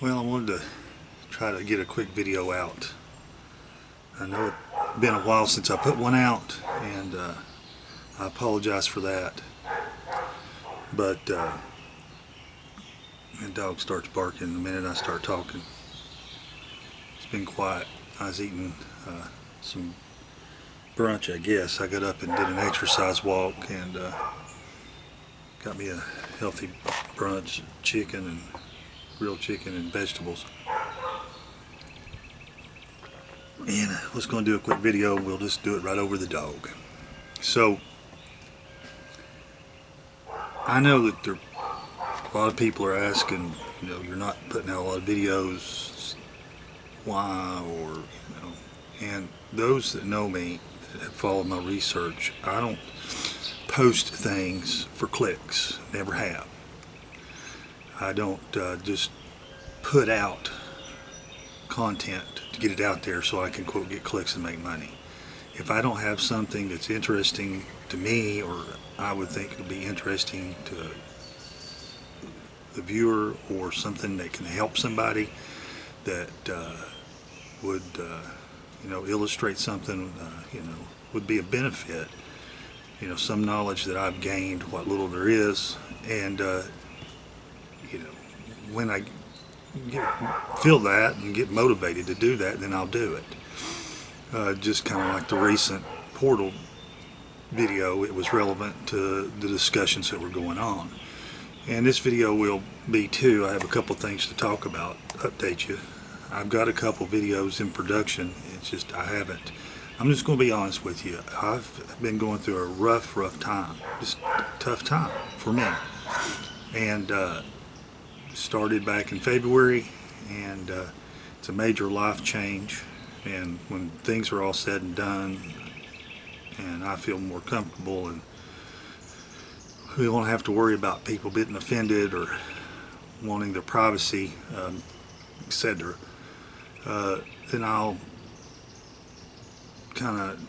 Well, I wanted to try to get a quick video out. I know it's been a while since I put one out, and I apologize for that. But the dog starts barking the minute I start talking. It's been quiet. I was eating some brunch, I guess. I got up and did an exercise walk and got me a healthy brunch, chicken and grilled chicken and vegetables. And I was going to do a quick video. We'll just do it right over the dog. So I know that a lot of people are asking, you're not putting out a lot of videos, why, or, and those that know me, that have followed my research, I don't post things for clicks, never have. I don't just put out content to get it out there so I can, quote, get clicks and make money. If I don't have something that's interesting to me, or I would think it'll be interesting to the viewer, or something that can help somebody, that would illustrate something, would be a benefit, some knowledge that I've gained, what little there is, and when I feel that and get motivated to do that, then I'll do it. Just kind of like the recent portal video, it was relevant to the discussions that were going on. And this video will be too. I have a couple things to talk about, update you. I've got a couple videos in production. It's just I'm just going to be honest with you. I've been going through a rough time, just a tough time for me. And started back in February, and it's a major life change. And when things are all said and done, and I feel more comfortable, and we won't have to worry about people getting offended or wanting their privacy, etc., then I'll kind of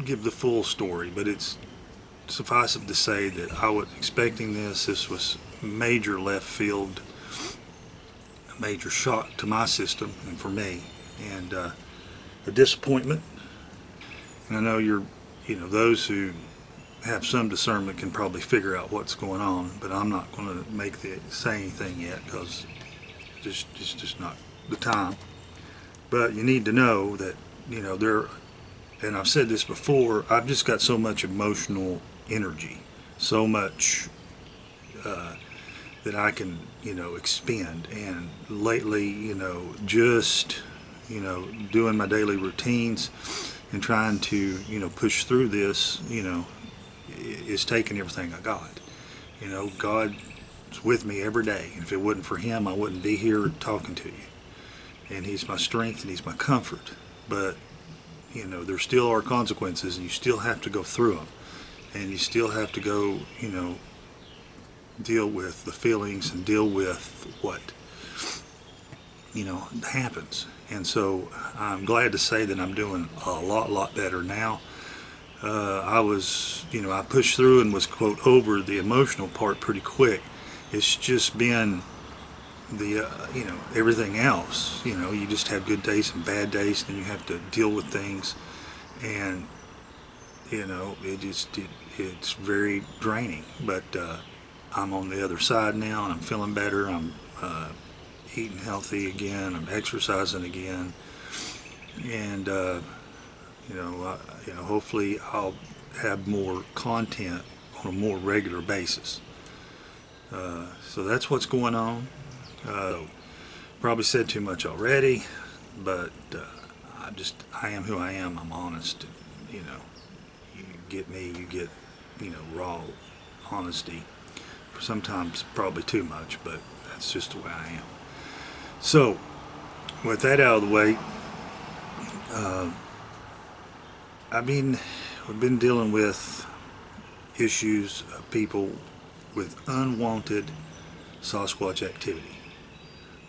give the full story. But it's suffice it to say that I was expecting this. This was major left field, a major shock to my system and for me, and a disappointment. And I know those who have some discernment can probably figure out what's going on, but I'm not going to say anything yet, because it's just not the time. But you need to know that and I've said this before, I've just got so much emotional energy, so much that I can expend. And lately, just doing my daily routines and trying to push through this, is taking everything I got. God's with me every day. And if it wasn't for Him, I wouldn't be here talking to you. And He's my strength and He's my comfort. But there still are consequences, and you still have to go through them, and you still have to go deal with the feelings and deal with what happens. And so I'm glad to say that I'm doing a lot better now. I pushed through and was, quote, over the emotional part pretty quick. It's just been the everything else. You just have good days and bad days, and you have to deal with things, and it's very draining. But I'm on the other side now, and I'm feeling better. I'm eating healthy again. I'm exercising again, and hopefully I'll have more content on a more regular basis. So that's what's going on. Probably said too much already, but I am who I am. I'm honest. You get me, you get raw honesty. Sometimes probably too much, but that's just the way I am. So with that out of the way, we've been dealing with issues of people with unwanted Sasquatch activity,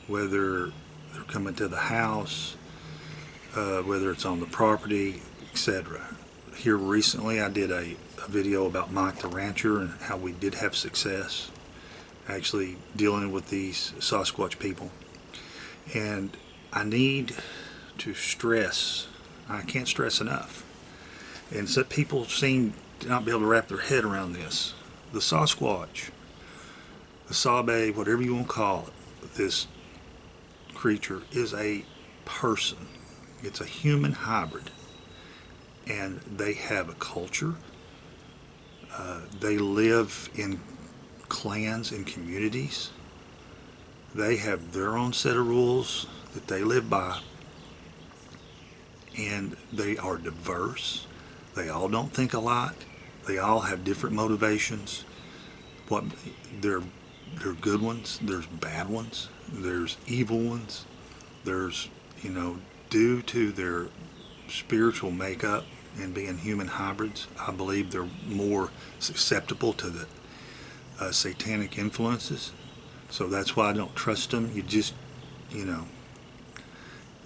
whether they're coming to the house, whether it's on the property, etc. Here recently I did a video about Mike the Rancher and how we did have success actually dealing with these Sasquatch people. And I need to stress, I can't stress enough, and so people seem to not be able to wrap their head around this. The Sasquatch, the Sabe, whatever you want to call it, this creature is a person. It's a human hybrid. And they have a culture. They live in clans and communities. They have their own set of rules that they live by. And they are diverse. They all don't think alike. They all have different motivations. What they're good ones. There's bad ones. There's evil ones. There's, due to their spiritual makeup and being human hybrids, I believe they're more susceptible to the satanic influences. So that's why I don't trust them.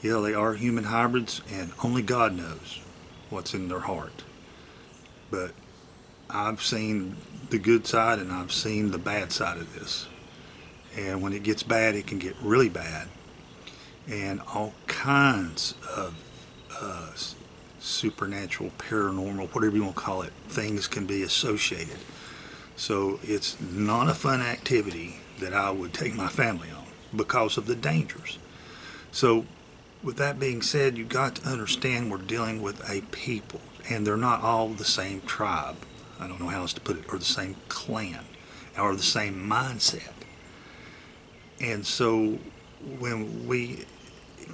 Yeah, they are human hybrids, and only God knows what's in their heart. But I've seen the good side and I've seen the bad side of this. And when it gets bad, it can get really bad. And all kinds of supernatural, paranormal, whatever you want to call it, things can be associated. So it's not a fun activity that I would take my family on because of the dangers. So with that being said, you got to understand we're dealing with a people, and they're not all the same tribe. I don't know how else to put it, or the same clan, or the same mindset. And so when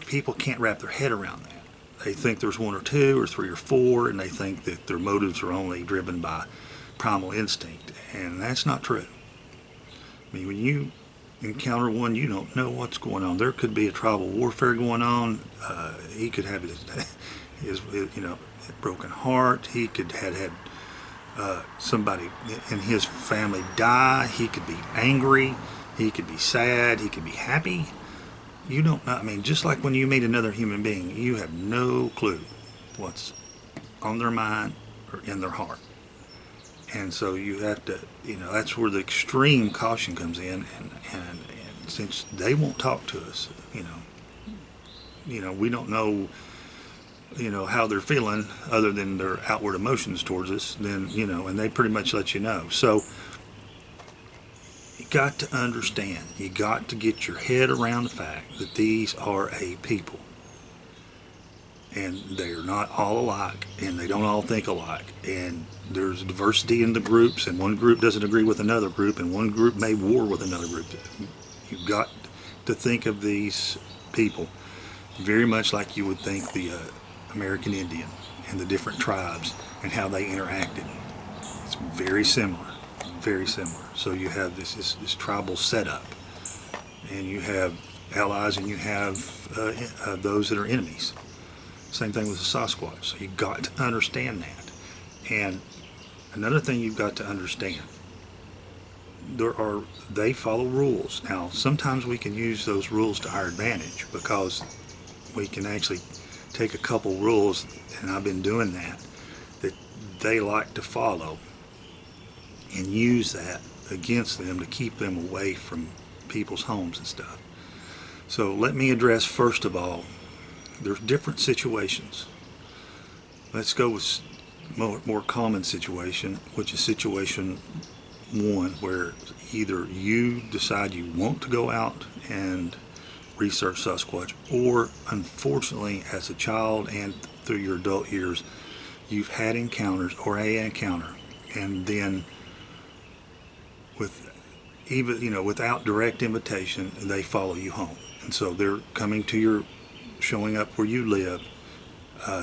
people can't wrap their head around that. They think there's one or two or three or four, and they think that their motives are only driven by primal instinct, and that's not true. I mean, when you encounter one, you don't know what's going on. There could be a tribal warfare going on. He could have his broken heart. He could have had somebody in his family die. He could be angry. He could be sad. He could be happy. You don't know. I mean, just like when you meet another human being, you have no clue what's on their mind or in their heart. And so you have to, that's where the extreme caution comes in. And since they won't talk to us, we don't know, how they're feeling other than their outward emotions towards us, then, and they pretty much let you know. So you got to understand, you got to get your head around the fact that these are a people. And they're not all alike, and they don't all think alike. And there's diversity in the groups, and one group doesn't agree with another group, and one group may war with another group. You've got to think of these people very much like you would think the American Indian and the different tribes and how they interacted. It's very similar, very similar. So you have this tribal setup, and you have allies, and you have those that are enemies. Same thing with the Sasquatch. So you've got to understand that. And another thing you've got to understand, they follow rules. Now, sometimes we can use those rules to our advantage because we can actually take a couple rules, and I've been doing that they like to follow, and use that against them to keep them away from people's homes and stuff. So let me address, first of all, there's different situations. Let's go with more common situation, which is situation one, where either you decide you want to go out and research Sasquatch, or unfortunately as a child and through your adult years you've had encounters or an encounter, and then without direct invitation they follow you home. And so they're coming to showing up where you live,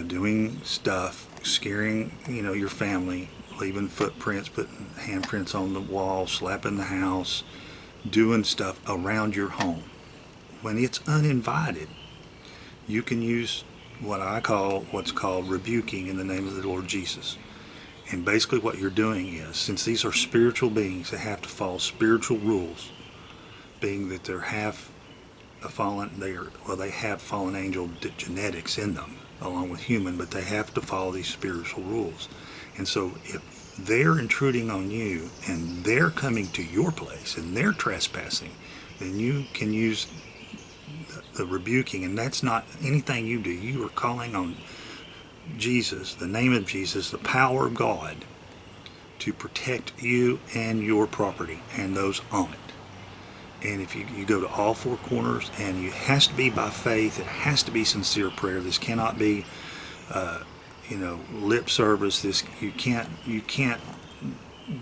doing stuff, scaring your family, leaving footprints, putting handprints on the wall, slapping the house, doing stuff around your home. When it's uninvited, you can use what's called rebuking in the name of the Lord Jesus. And basically what you're doing is, since these are spiritual beings, they have to follow spiritual rules, being that they have fallen angel genetics in them along with human, but they have to follow these spiritual rules. And so if they're intruding on you and they're coming to your place and they're trespassing, then you can use the rebuking, and that's not anything you do. You are calling on Jesus, the name of Jesus, the power of God, to protect you and your property and those on it. And if you go to all four corners, and it has to be by faith, it has to be sincere prayer. This cannot be, lip service. This you can't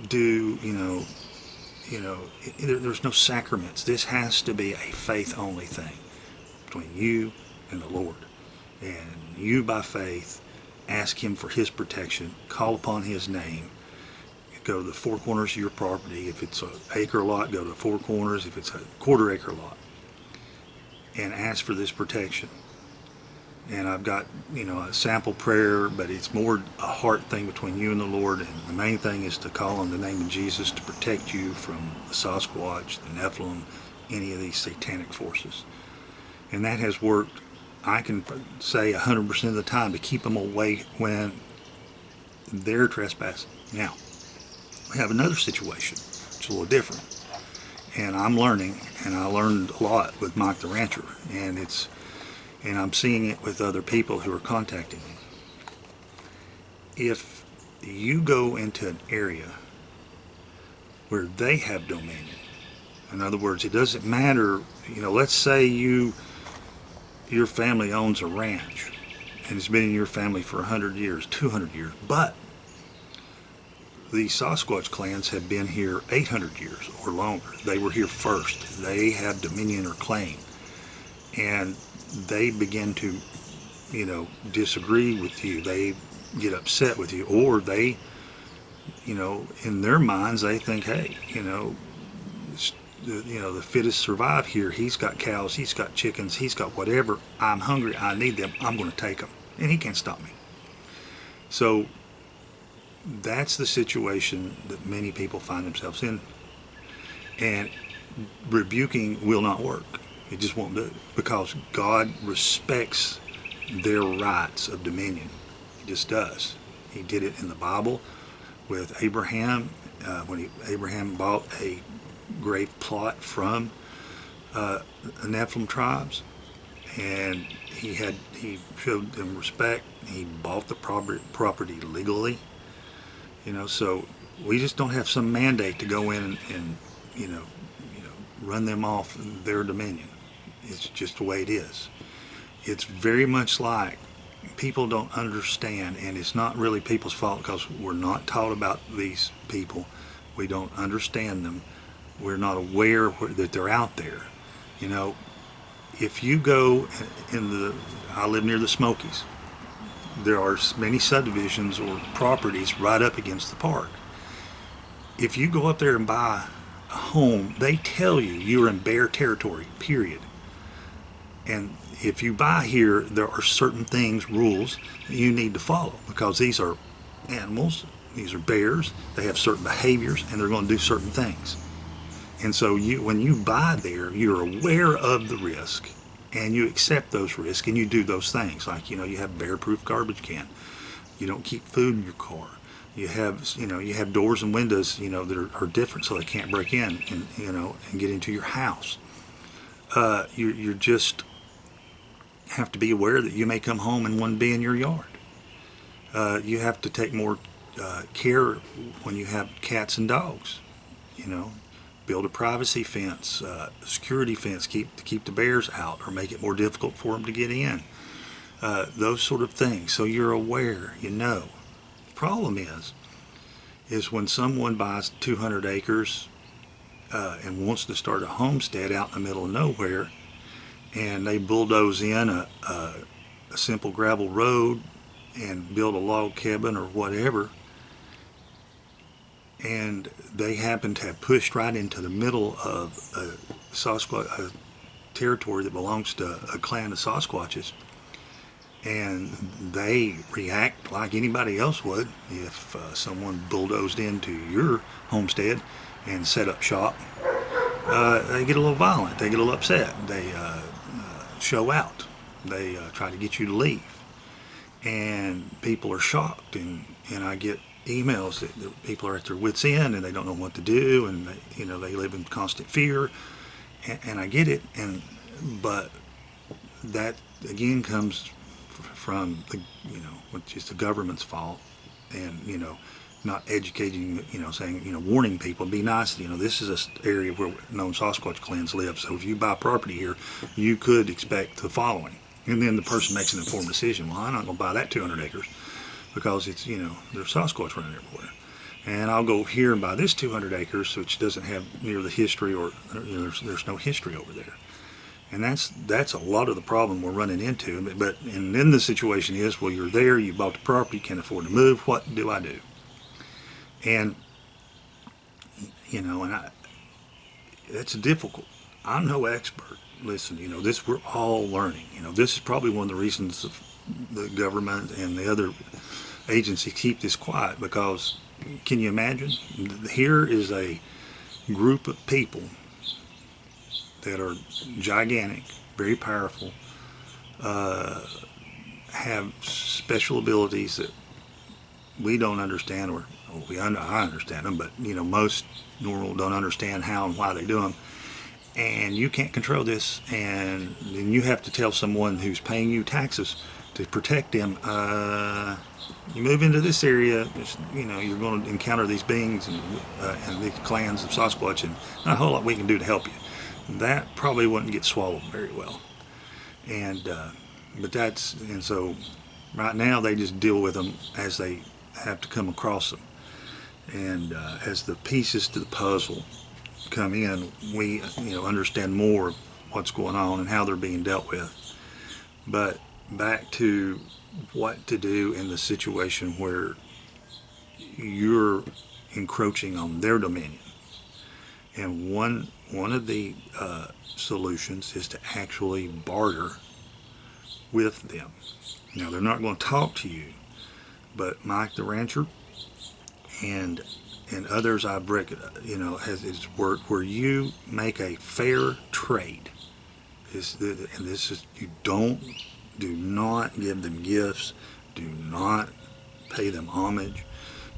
do. There's no sacraments. This has to be a faith only thing between you and the Lord, and you by faith ask Him for His protection. Call upon His name. Go to the four corners of your property. If it's an acre lot, go to the four corners. If it's a quarter acre lot, and ask for this protection. And I've got, a sample prayer, but it's more a heart thing between you and the Lord. And the main thing is to call on the name of Jesus to protect you from the Sasquatch, the Nephilim, any of these satanic forces. And that has worked, I can say 100% of the time, to keep them away when they're trespassing. Now, we have another situation. It's a little different. And I'm learning, and I learned a lot with Mike the Rancher. And I'm seeing it with other people who are contacting me. If you go into an area where they have dominion, in other words, it doesn't matter, let's say your family owns a ranch, and it's been in your family for 100 years, 200 years, but the Sasquatch clans have been here 800 years or longer. They were here first. They have dominion or claim. And they begin to, disagree with you. They get upset with you, or they, in their minds, they think, hey, the fittest survive here. He's got cows, he's got chickens, he's got whatever. I'm hungry, I need them, I'm going to take them. And he can't stop me. So that's the situation that many people find themselves in. And rebuking will not work. It just won't do, because God respects their rights of dominion. He just does. He did it in the Bible with Abraham, when Abraham bought a grave plot from the Nephilim tribes, and he showed them respect. He bought the property legally. So we just don't have some mandate to go in and run them off their dominion. It's just the way it is. It's very much like people don't understand, and it's not really people's fault, because we're not taught about these people. We don't understand them. We're not aware that they're out there. If you go I live near the Smokies. There are many subdivisions or properties right up against the park. If you go up there and buy a home, they tell you you're in bear territory, period. And if you buy here, there are certain things, rules, that you need to follow, because these are animals, these are bears, they have certain behaviors, and they're going to do certain things. And so when you buy there, you're aware of the risk, and you accept those risks, and you do those things. Like, you have bear-proof garbage can. You don't keep food in your car. You have doors and windows, that are different, so they can't break in and get into your house. You're just have to be aware that you may come home and one be in your yard. You have to take more care when you have cats and dogs. Build a privacy fence, security fence, to keep the bears out, or make it more difficult for them to get in. Those sort of things. So you're aware, The problem is when someone buys 200 acres and wants to start a homestead out in the middle of nowhere, and they bulldoze in a simple gravel road and build a log cabin or whatever, and they happen to have pushed right into the middle of a Sasquatch territory that belongs to a clan of Sasquatches, and they react like anybody else would if someone bulldozed into your homestead and set up shop. They get a little violent, they get a little upset, they show out, they try to get you to leave, and people are shocked, and I get emails that people are at their wits' end, and they don't know what to do, and they live in constant fear, and I get it, but that again comes from the, which is the government's fault, and not educating, saying, warning people, be nice, this is an area where known Sasquatch clans live, so if you buy property here, you could expect the following. And then the person makes an informed decision. Well, I'm not going to buy that 200 acres because it's, there's Sasquatch running everywhere. And I'll go here and buy this 200 acres, which doesn't have near the history, or there's no history over there. And that's a lot of the problem we're running into. And then the situation is, well, you're there, you bought the property, can't afford to move. What do I do? And that's difficult. I'm no expert. Listen, this, we're all learning. This is probably one of the reasons the government and the other agencies keep this quiet, because can you imagine? Here is a group of people that are gigantic, very powerful, have special abilities that we don't understand, or I understand them, but most normal don't understand how and why they do them. And you can't control this, and then you have to tell someone who's paying you taxes to protect them. You move into this area, you're going to encounter these beings and these clans of Sasquatch, and not a whole lot we can do to help you. That probably wouldn't get swallowed very well. And so right now they just deal with them as they have to come across them. And as the pieces to the puzzle come in, we understand more of what's going on and how they're being dealt with. But back to what to do in the situation where you're encroaching on their dominion. And one of the solutions is to actually barter with them. Now, they're not going to talk to you, but Mike the rancher and others I've has its work where you make a fair trade. And this is, you do not give them gifts, do not pay them homage,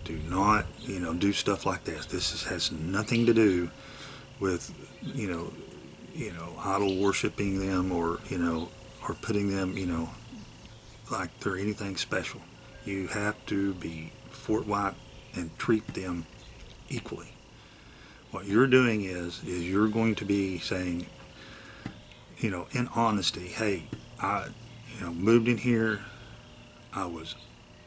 do not do stuff like this. Has nothing to do with idol worshiping them, or or putting them like they're anything special. You have to be forthright and treat them equally. What you're doing is you're going to be saying, in honesty, hey, I moved in here, I was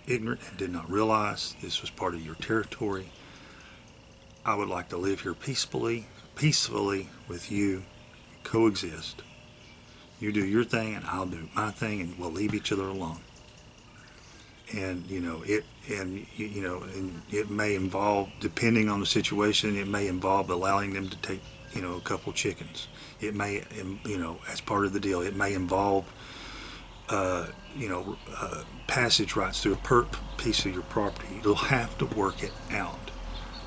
ignorant and did not realize this was part of your territory. I would like to live here peacefully with you, coexist. You do your thing and I'll do my thing, and we'll leave each other alone. And it may involve, depending on the situation, it may involve allowing them to take a couple chickens. It may as part of the deal, it may involve passage rights through a piece of your property. You'll have to work it out.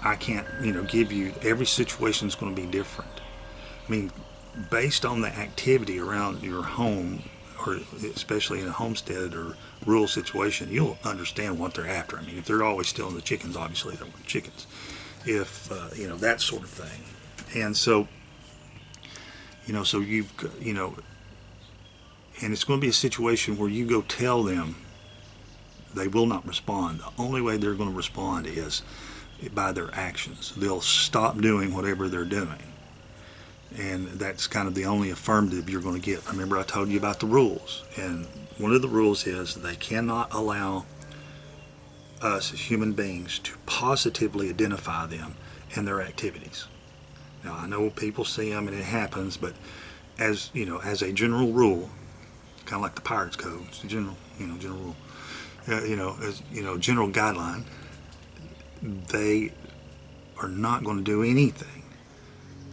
I can't give you, every situation is going to be different. I mean, based on the activity around your home, or especially in a homestead or rural situation, you'll understand what they're after. I mean, if they're always stealing the chickens, obviously they want chickens. If that sort of thing. And so so you've and it's going to be a situation where you go tell them, they will not respond. The only way they're going to respond is by their actions. They'll stop doing whatever they're doing. And that's kind of the only affirmative you're going to get. Remember, I told you about the rules. And one of the rules is they cannot allow us as human beings to positively identify them and their activities. Now, I know people see them and it happens, but as a general rule, kind of like the Pirates Code, it's a general rule. As general guideline, they are not going to do anything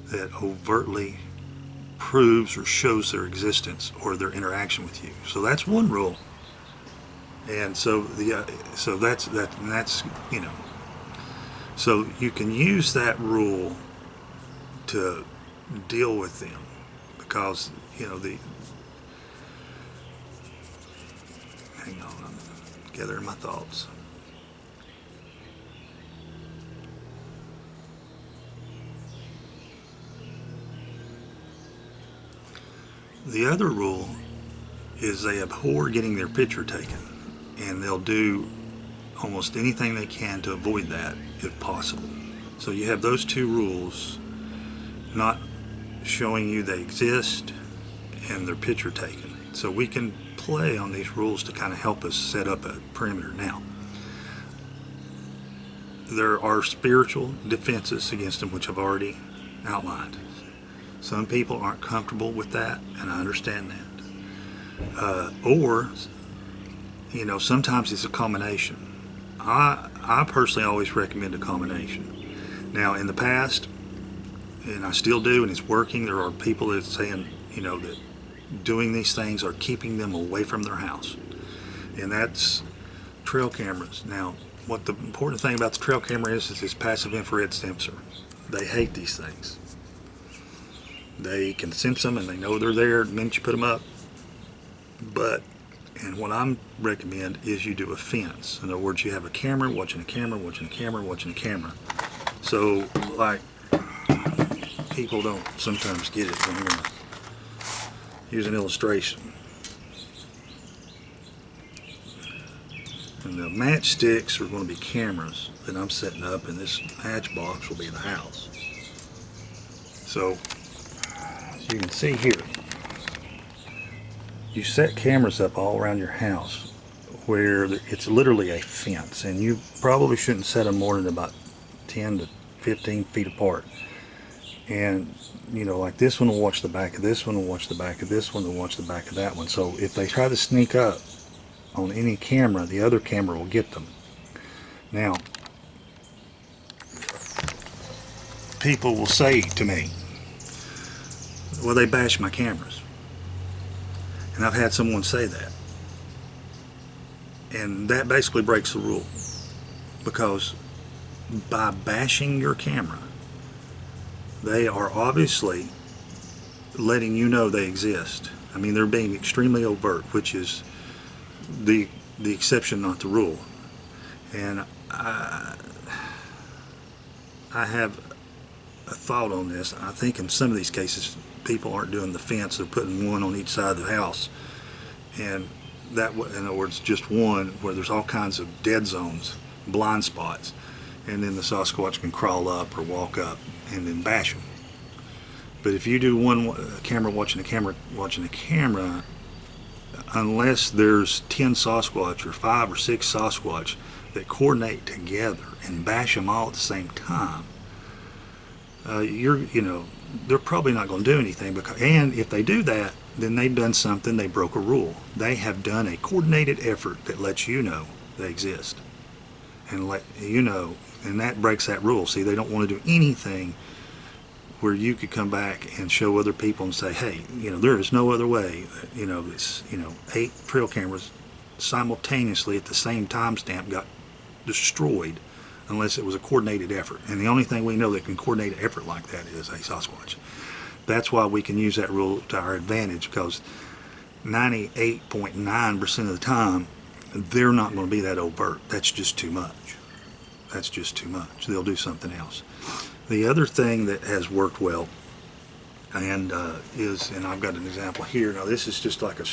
that overtly proves or shows their existence or their interaction with you. So that's one rule. And so that's so you can use that rule to deal with them, because hang on, I'm gathering my thoughts. The other rule is they abhor getting their picture taken, and they'll do almost anything they can to avoid that if possible. So you have those two rules: not showing you they exist and their picture taken. So we can play on these rules to kind of help us set up a perimeter. Now, there are spiritual defenses against them, which I've already outlined. Some people aren't comfortable with that, and I understand that. Or, you know, sometimes it's a combination. I personally always recommend a combination. Now, in the past, and I still do, and it's working, there are people that are saying, you know, that doing these things are keeping them away from their house. And that's trail cameras. Now, what the important thing about the trail camera is this passive infrared sensor. They hate these things. They can sense them and they know they're there the minute you put them up. But, and what I recommend is you do a fence. In other words, you have a camera, watching a camera, watching a camera, watching a camera. So, like, people don't sometimes get it. I'm going to use an illustration. And the matchsticks are going to be cameras that I'm setting up, and this matchbox will be the house. So, as you can see here, you set cameras up all around your house where it's literally a fence, and you probably shouldn't set them more than about 10 to 15 feet apart. And, you know, like this one will watch the back of this one, will watch the back of this one, will watch the back of that one. So if they try to sneak up on any camera, the other camera will get them. Now, people will say to me, well, they bash my cameras. And I've had someone say that. And that basically breaks the rule. Because by bashing your camera, they are obviously letting you know they exist. I mean, they're being extremely overt, which is the exception, not the rule. And I have a thought on this. I think in some of these cases, people aren't doing the fence; they're putting one on each side of the house, and that, in other words, just one where there's all kinds of dead zones, blind spots, and then the Sasquatch can crawl up or walk up and then bash them. But if you do one camera watching a camera watching a camera, unless there's 10 Sasquatch or 5 or 6 Sasquatch that coordinate together and bash them all at the same time, they're probably not going to do anything. And if they do that, then they've done something. They broke a rule. They have done a coordinated effort that lets you know they exist, and let you know, and that breaks that rule. See, they don't want to do anything where you could come back and show other people and say, hey, there is no other way. It's 8 trail cameras simultaneously at the same timestamp got destroyed unless it was a coordinated effort. And the only thing we know that can coordinate an effort like that is a Sasquatch. That's why we can use that rule to our advantage, because 98.9% of the time they're not going to be that overt. That's just too much. That's just too much. They'll do something else. The other thing that has worked well and I've got an example here. Now this is just like a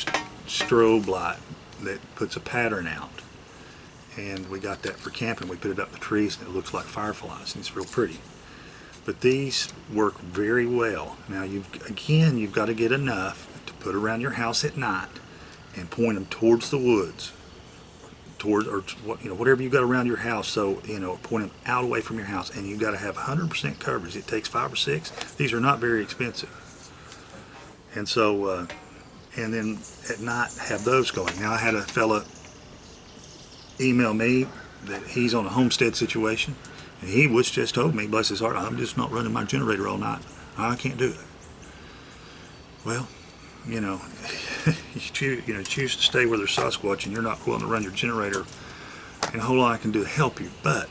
strobe light that puts a pattern out, and we got that for camping. We put it up in the trees and it looks like fireflies, and it's real pretty. But these work very well. Now you've got to get enough to put around your house at night and point them towards the woods, whatever you got around your house. So point them out away from your house, and you've got to have 100% coverage. It takes 5 or 6. These are not very expensive, and so and then at night have those going. Now I had a fella email me that he's on a homestead situation, and he was just told me, bless his heart, I'm just not running my generator all night. I can't do it. Well, you choose to stay where there's Sasquatch and you're not willing to run your generator, and a whole lot I can do to help you. But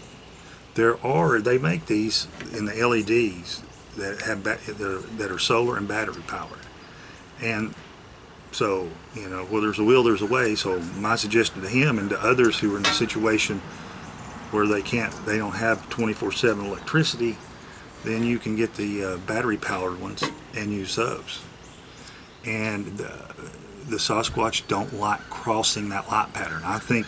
they make these in the LEDs that have that are solar and battery powered, and so where there's a will, there's a way. So my suggestion to him and to others who are in a situation where they don't have 24/7 electricity, then you can get the battery powered ones and use those. And the Sasquatch don't like crossing that light pattern. I think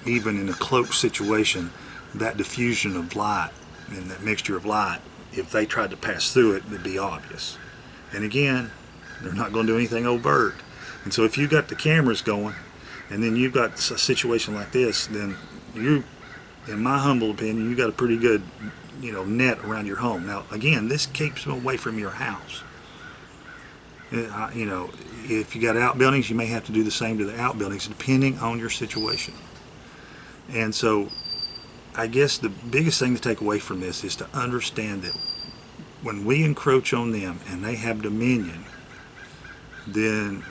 even in a cloaked situation, that diffusion of light and that mixture of light, if they tried to pass through it, it'd be obvious. And again, they're not going to do anything overt. And so if you got the cameras going, and then you've got a situation like this, then you, in my humble opinion, you got a pretty good, net around your home. Now, again, this keeps them away from your house. If you got outbuildings, you may have to do the same to the outbuildings, depending on your situation. And so, I guess the biggest thing to take away from this is to understand that when we encroach on them and they have dominion, then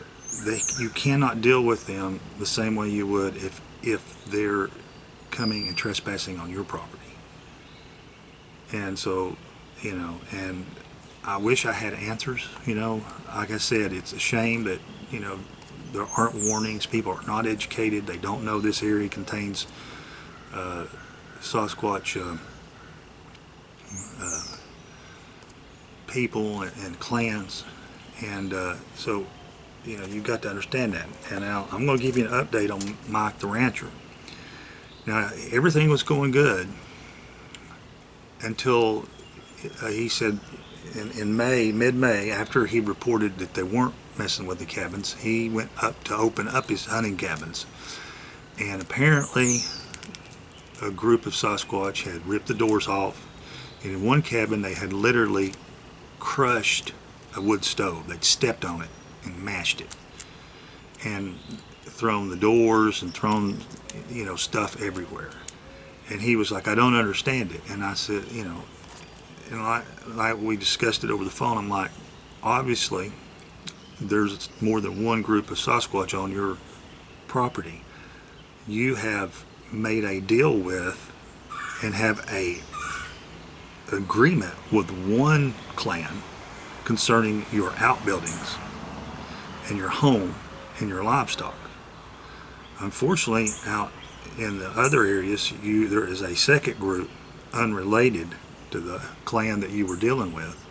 you cannot deal with them the same way you would if they're coming and trespassing on your property. And so, and I wish I had answers. Like I said, it's a shame that there aren't warnings. People are not educated. They don't know this area contains Sasquatch people and clans, and so you've got to understand that. And now I'm going to give you an update on Mike the Rancher. Now, everything was going good until he said in May, mid-May, after he reported that they weren't messing with the cabins, he went up to open up his hunting cabins. And apparently a group of Sasquatch had ripped the doors off, and in one cabin they had literally crushed a wood stove. They'd stepped on it and mashed it and thrown the doors and thrown stuff everywhere. And he was like, I don't understand it. And I said, and like we discussed it over the phone, I'm like, obviously there's more than one group of Sasquatch on your property. You have made a deal with and have a agreement with one clan concerning your outbuildings and your home and your livestock. Unfortunately, out in the other areas, there is a second group unrelated to the clan that you were dealing with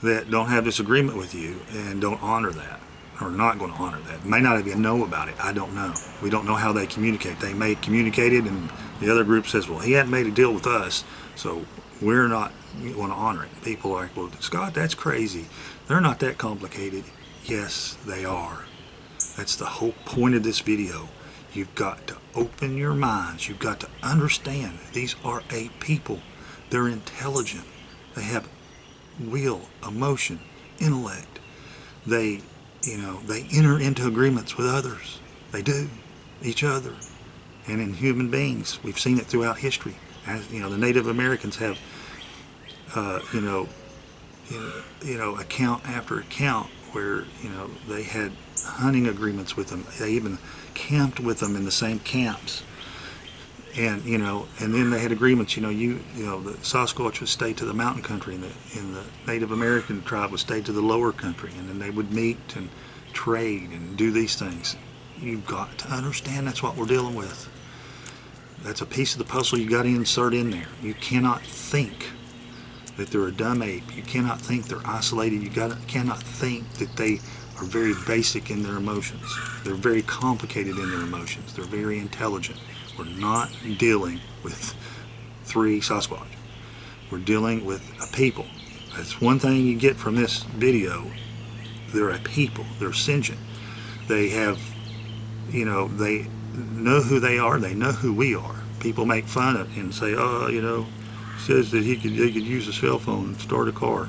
that don't have this agreement with you and don't honor that, or not going to honor that. May not even know about it. I don't know. We don't know how they communicate. They may communicate it, and the other group says, well, he hadn't made a deal with us, so we're not going to honor it. People are like, well, Scott, that's crazy. They're not that complicated. Yes, they are. That's the whole point of this video. You've got to open your minds. You've got to understand these are a people. They're intelligent. They have will, emotion, intellect. They enter into agreements with others. They do, each other, and in human beings. We've seen it throughout history. As the Native Americans have, account after account where they had hunting agreements with them. They even camped with them in the same camps. And and then they had agreements. The Sasquatch would stay to the mountain country, and the Native American tribe would stay to the lower country, and then they would meet and trade and do these things. You've got to understand that's what we're dealing with. That's a piece of the puzzle you got to insert in there. You cannot think that they're a dumb ape. You cannot think they're isolated. You cannot think that they are very basic in their emotions. They're very complicated in their emotions. They're very intelligent. We're not dealing with three Sasquatch. We're dealing with a people. That's one thing you get from this video. They're a people. They're sentient. They have, they know who they are. They know who we are. People make fun of it and say, oh, says that he could use a cell phone and start a car.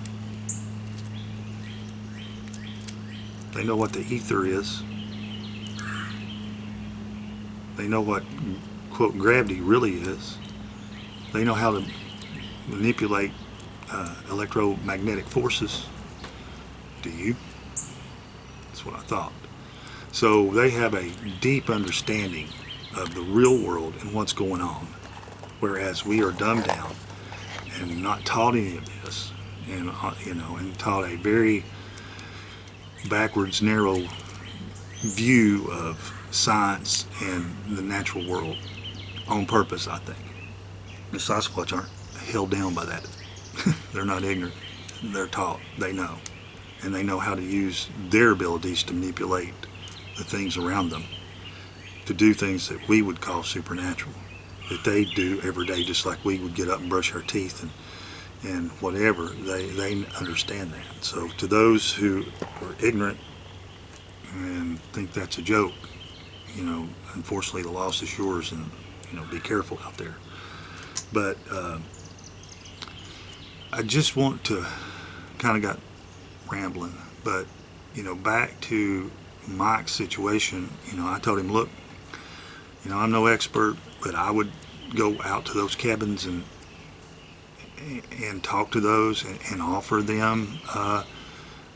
They know what the ether is. They know what, quote, gravity really is. They know how to manipulate electromagnetic forces. Do you? That's what I thought. So they have a deep understanding of the real world and what's going on, whereas we are dumbed down and not taught any of this, and and taught a very backwards, narrow view of science and the natural world on purpose. I think the Sasquatch aren't held down by that. They're not ignorant. They're taught. They know, and they know how to use their abilities to manipulate the things around them to do things that we would call supernatural, that they do every day, just like we would get up and brush our teeth and whatever. They understand that. So to those who are ignorant and think that's a joke, unfortunately the loss is yours, and be careful out there. But I just want to kind of got rambling, but back to Mike's situation. I told him, look, I'm no expert, but I would go out to those cabins and talk to those and offer them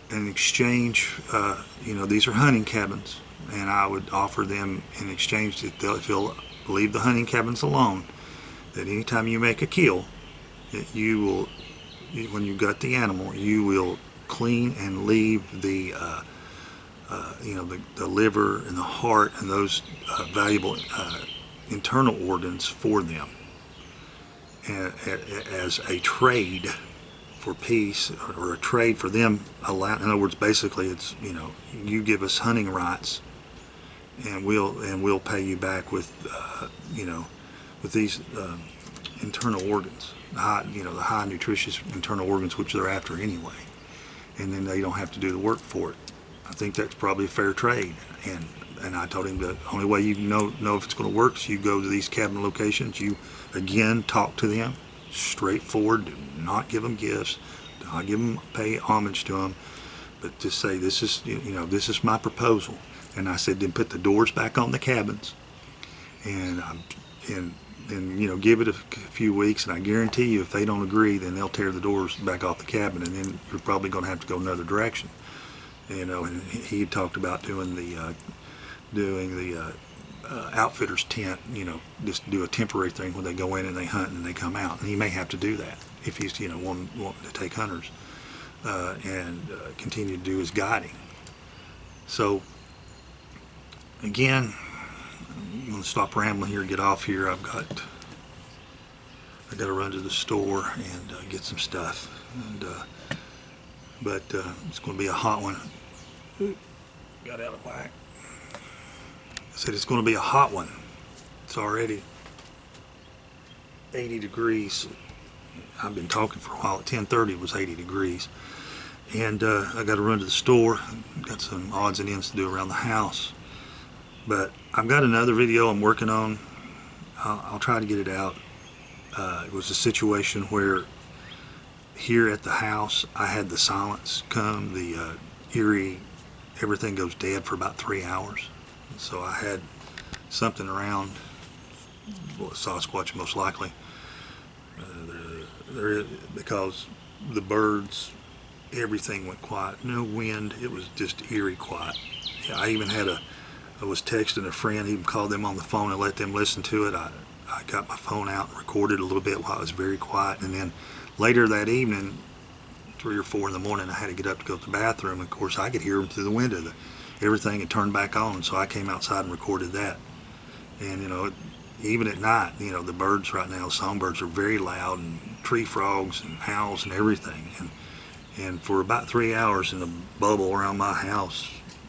in exchange. These are hunting cabins, and I would offer them in exchange that if they'll leave the hunting cabins alone, that anytime you make a kill, that you will, when you gut the animal, you will clean and leave the the liver and the heart and those valuable internal organs for them, as a trade for peace, or a trade for them. In other words, basically, it's you give us hunting rights, and we'll pay you back with with these internal organs, the high nutritious internal organs, which they're after anyway, and then they don't have to do the work for it. I think that's probably a fair trade, and I told him the only way you know if it's going to work is you go to these cabin locations, you again talk to them, straightforward, do not give them gifts, do not pay homage to them, but just say, this is this is my proposal. And I said, then put the doors back on the cabins, and give it a few weeks, and I guarantee you, if they don't agree, then they'll tear the doors back off the cabin, and then you're probably going to have to go another direction. And he talked about doing the outfitter's tent, just do a temporary thing when they go in and they hunt and they come out. And he may have to do that if he's wanting to take hunters and continue to do his guiding. So again, I'm going to stop rambling here, get off here. I got to run to the store and get some stuff. And but it's going to be a hot one. Got out of whack. I said it's going to be a hot one. It's already 80 degrees. I've been talking for a while. At 10:30 it was 80 degrees. And I got to run to the store. Got some odds and ends to do around the house. But I've got another video I'm working on. I'll try to get it out. It was a situation where here at the house I had the silence come, the eerie, everything goes dead for about 3 hours. So I had something around, Sasquatch most likely, because the birds, everything went quiet, no wind, it was just eerie quiet. I even I was texting a friend, even called them on the phone and let them listen to it. I got my phone out and recorded a little bit while it was very quiet, and then later that evening, 3 or 4 in the morning, I had to get up to go to the bathroom. Of course, I could hear them through the window. Everything had turned back on, so I came outside and recorded that. And even at night, the birds right now, songbirds are very loud, and tree frogs and owls and everything. And for about 3 hours in the bubble around my house,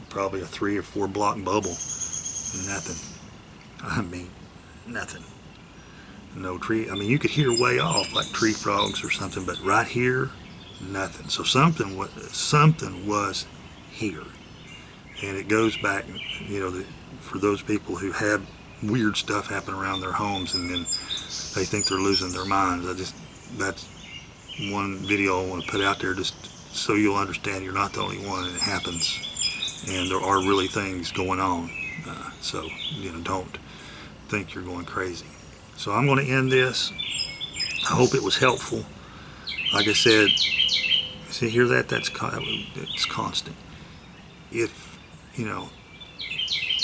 probably a 3 or 4 block bubble, nothing. I mean, nothing. No tree. I mean, you could hear way off like tree frogs or something, but right here, nothing. So something was here. And it goes back, for those people who have weird stuff happen around their homes and then they think they're losing their minds. That's one video I want to put out there just so you'll understand you're not the only one, and it happens. And there are really things going on. So don't think you're going crazy. So I'm going to end this. I hope it was helpful. Like I said, see, hear that? It's constant. If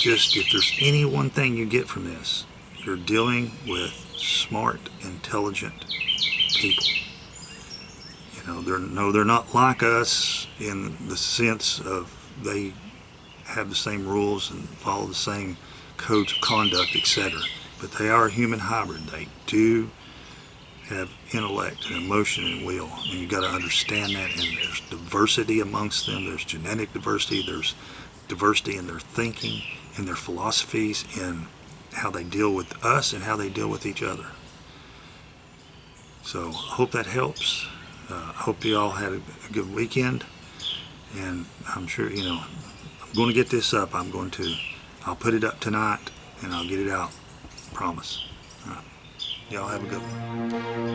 if there's any one thing you get from this, you're dealing with smart, intelligent people. They're not like us in the sense of they have the same rules and follow the same codes of conduct, etc. But they are a human hybrid. They do have intellect and emotion and will, and you got to understand that. And there's diversity amongst them. There's genetic diversity. There's diversity in their thinking, in their philosophies, in how they deal with us and how they deal with each other. So I hope that helps. I hope you all had a good weekend, and I'm sure, you know, I'm going to get this up. I'll put it up tonight, and I'll get it out. Promise. All right. Y'all have a good one.